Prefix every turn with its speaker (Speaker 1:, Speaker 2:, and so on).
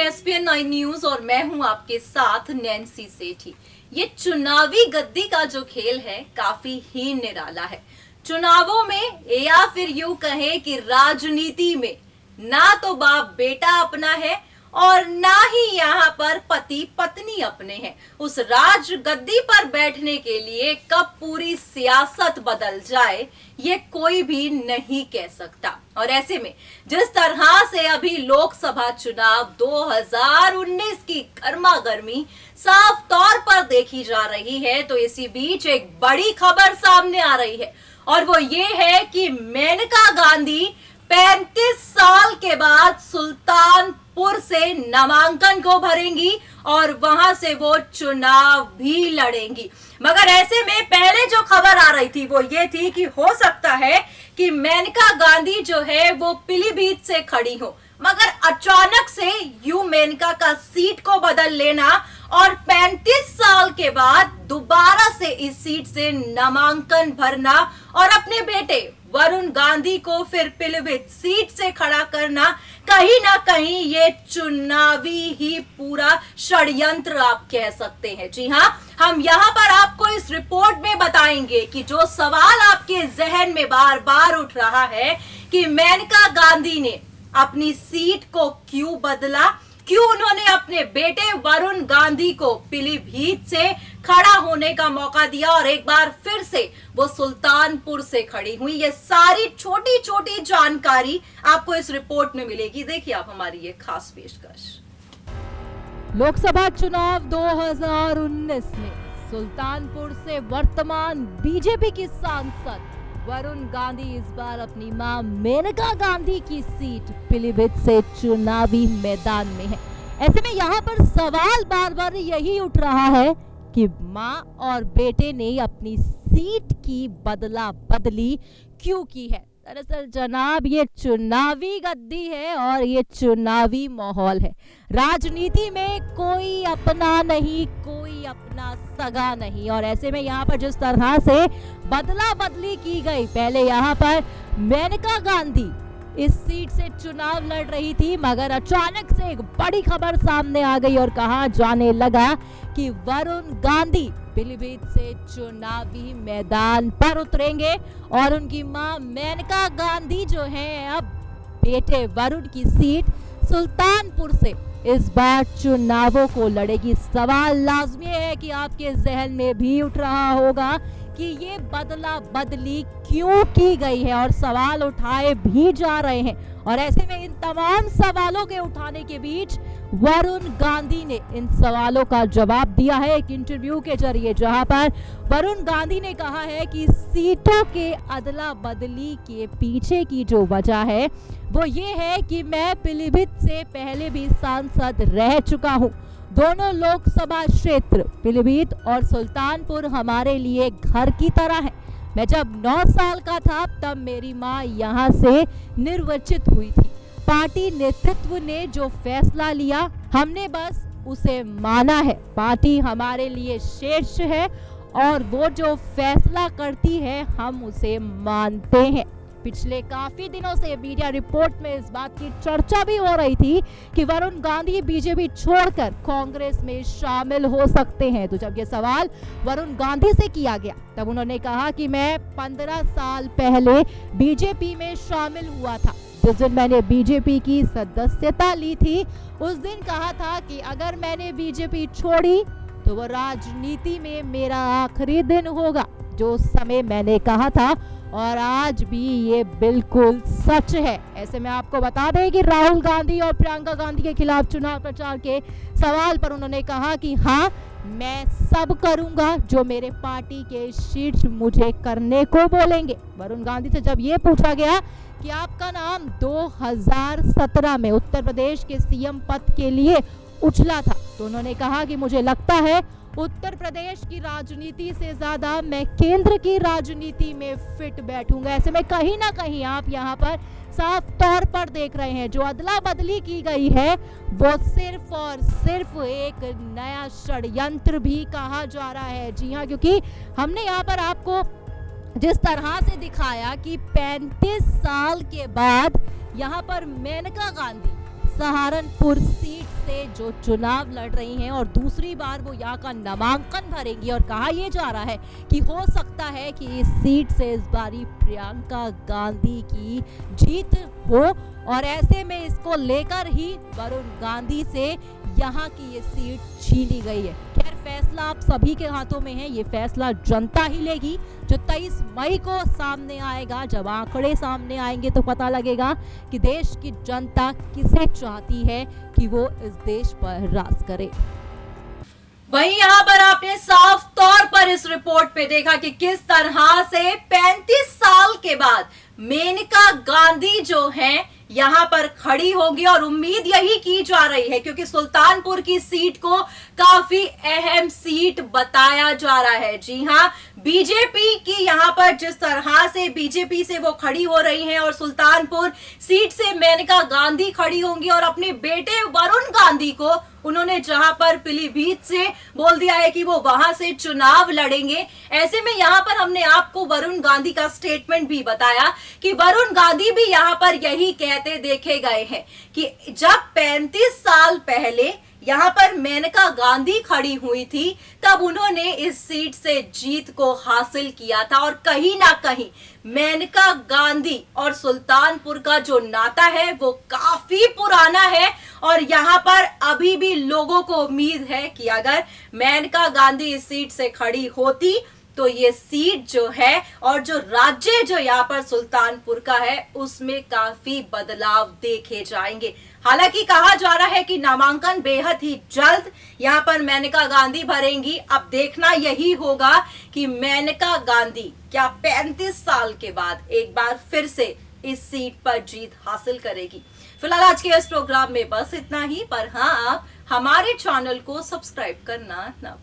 Speaker 1: हैं ESPN 9 news और मैं हूं आपके साथ नैन्सी सेठी। ये चुनावी गद्दी का जो खेल है काफी ही निराला है। चुनावों में या फिर यूं कहें कि राजनीति में ना तो बाप बेटा अपना है और ना ही यहाँ पर पति पत्नी अपने हैं। उस राज गद्दी पर बैठने के लिए कब पूरी सियासत बदल जाए ये कोई भी नहीं कह सकता। और ऐसे में जिस तरह से अभी लोकसभा चुनाव 2019 की गर्मा गर्मी साफ तौर पर देखी जा रही है, तो इसी बीच एक बड़ी खबर सामने आ रही है और वो ये है कि मेनका गांधी 35 साल के बाद सुल्तानपुर से नामांकन को भरेंगी और वहां से वो चुनाव भी लड़ेंगी। मगर ऐसे में पहले जो खबर आ रही थी वो ये थी कि हो सकता है कि मेनका गांधी जो है वो पीलीभीत से खड़ी हो, मगर अचानक से यूं मेनका का सीट को बदल लेना और 35 साल के बाद दोबारा से इस सीट से नामांकन भरना और अपने बेटे वरुण गांधी को फिर पीलीभीत सीट से खड़ा करना, कहीं ना कहीं ये चुनावी ही पूरा षड्यंत्र आप कह सकते हैं। जी हाँ, हम यहाँ पर आपको इस रिपोर्ट में बताएंगे कि जो सवाल आपके जहन में बार बार उठ रहा है कि मेनका गांधी ने अपनी सीट को क्यों बदला, क्यों उन्होंने अपने बेटे वरुण गांधी को पीलीभीत से खड़ा होने का मौका दिया और एक बार फिर से वो सुल्तानपुर से खड़ी हुई। ये सारी छोटी छोटी जानकारी आपको इस रिपोर्ट में मिलेगी। देखिए आप हमारी ये खास पेशकश।
Speaker 2: लोकसभा चुनाव 2019 में सुल्तानपुर से वर्तमान बीजेपी की सांसद वरुण गांधी इस बार अपनी मां मेनका गांधी की सीट पीलीभीत से चुनावी मैदान में है। ऐसे में यहाँ पर सवाल बार बार यही उठ रहा है कि मां और बेटे ने अपनी सीट की बदला बदली क्यों की है। दरअसल जनाब ये चुनावी गद्दी है और ये चुनावी माहौल है। राजनीति में कोई अपना नहीं, कोई अपना सगा नहीं। और ऐसे में यहाँ पर जिस तरह से बदला बदली की गई, पहले यहाँ पर मेनका गांधी इस सीट से चुनाव लड़ रही थी, मगर अचानक से एक बड़ी खबर सामने आ गई और कहा जाने लगा कि वरुण गांधी पीलीभीत से चुनावी मैदान पर उतरेंगे और उनकी मां मेनका गांधी जो है अब बेटे वरुण की सीट सुल्तानपुर से इस बार चुनावों को लड़ेगी। सवाल लाजमी है कि आपके जहन में भी उठ रहा होगा कि ये बदला बदली क्यों की गई है और सवाल उठाए भी जा रहे हैं। और ऐसे में इन तमाम सवालों के उठाने के बीच वरुण गांधी ने इन सवालों का जवाब दिया है एक इंटरव्यू के जरिए, जहां पर वरुण गांधी ने कहा है कि सीटों के अदला बदली के पीछे की जो वजह है वो ये है कि मैं पीलीभीत से पहले भी सांसद रह चुका हूं। दोनों लोकसभा क्षेत्र पीलीभीत और सुल्तानपुर हमारे लिए घर की तरह है। मैं जब 9 साल का था तब मेरी मां यहां से निर्वाचित हुई थी। पार्टी नेतृत्व ने जो फैसला लिया हमने बस उसे माना है। पार्टी हमारे लिए शीर्ष है और वो जो फैसला करती है हम उसे मानते हैं। पिछले काफी दिनों से मीडिया रिपोर्ट में इस बात की चर्चा भी हो रही थी कि वरुण गांधी बीजेपी छोड़कर कांग्रेस में शामिल हो सकते हैं। तो जब ये सवाल वरुण गांधी से किया गया तब उन्होंने कहा कि मैं 15 साल पहले बीजेपी में शामिल हुआ था। जिस दिन मैंने बीजेपी की सदस्यता ली थी उस दिन कहा था कि अगर मैंने बीजेपी छोड़ी तो वो राजनीति में मेरा आखिरी दिन होगा। जो समय मैंने कहा था और आज भी ये बिल्कुल सच है। ऐसे में आपको बता दें कि राहुल गांधी और प्रियंका गांधी के खिलाफ चुनाव प्रचार के सवाल पर उन्होंने कहा कि हाँ मैं सब करूंगा जो मेरे पार्टी के शीर्ष मुझे करने को बोलेंगे। वरुण गांधी से जब ये पूछा गया कि आपका नाम 2017 में उत्तर प्रदेश के सीएम पद के लिए उछला था तो उन्होंने कहा कि मुझे लगता है उत्तर प्रदेश की राजनीति से ज्यादा मैं केंद्र की राजनीति में फिट बैठूंगा। ऐसे में कहीं ना कहीं आप यहाँ पर साफ तौर पर देख रहे हैं जो अदला बदली की गई है वो सिर्फ और सिर्फ एक नया षड्यंत्र भी कहा जा रहा है। जी हाँ, क्योंकि हमने यहाँ पर आपको जिस तरह से दिखाया कि 35 साल के बाद यहाँ पर मेनका गांधी सहारनपुर सीट से जो चुनाव लड़ रही हैं और दूसरी बार वो यहाँ का नामांकन भरेंगी। और कहा यह जा रहा है कि हो सकता है कि इस सीट से इस बारी प्रियंका गांधी की जीत हो और ऐसे में इसको लेकर ही वरुण गांधी से यहाँ की ये सीट छीनी गई है। खैर फैसला आप सभी के हाथों में है, ये फैसला जनता ही लेगी जो 23 मई को सामने आएगा। जब आंकड़े सामने आएंगे तो पता लगेगा कि देश की जनता किसे चाहती है कि वो इस देश पर राज करे।
Speaker 1: वहीं यहाँ पर आपने साफ तौर पर इस रिपोर्ट पे देखा कि किस तरह से 35 साल के बाद मेनका गांधी जो हैं यहाँ पर खड़ी होगी और उम्मीद यही की जा रही है क्योंकि सुल्तानपुर की सीट को काफी अहम सीट बताया जा रहा है। जी हाँ, बीजेपी की यहाँ पर जिस तरह से बीजेपी से वो खड़ी हो रही हैं और सुल्तानपुर सीट से मेनका गांधी खड़ी होंगी और अपने बेटे वरुण गांधी को उन्होंने जहां पर पीलीभीत से बोल दिया है कि वो वहां से चुनाव लड़ेंगे। ऐसे में यहां पर हमने आपको वरुण गांधी का स्टेटमेंट भी बताया कि वरुण गांधी भी यहां पर यही कहते देखे गए हैं कि जब 35 साल पहले यहाँ पर मेनका गांधी खड़ी हुई थी तब उन्होंने इस सीट से जीत को हासिल किया था और कहीं ना कहीं मेनका गांधी और सुल्तानपुर का जो नाता है वो काफी पुराना है और यहाँ पर अभी भी लोगों को उम्मीद है कि अगर मेनका गांधी इस सीट से खड़ी होती तो ये सीट जो है और जो राज्य जो यहाँ पर सुल्तानपुर का है उसमें काफी बदलाव देखे जाएंगे। हालांकि कहा जा रहा है कि नामांकन बेहद ही जल्द यहाँ पर मेनका गांधी भरेंगी। अब देखना यही होगा कि मेनका गांधी क्या 35 साल के बाद एक बार फिर से इस सीट पर जीत हासिल करेगी। फिलहाल आज के इस प्रोग्राम में बस इतना ही, पर हाँ आप हमारे चैनल को सब्सक्राइब करना ना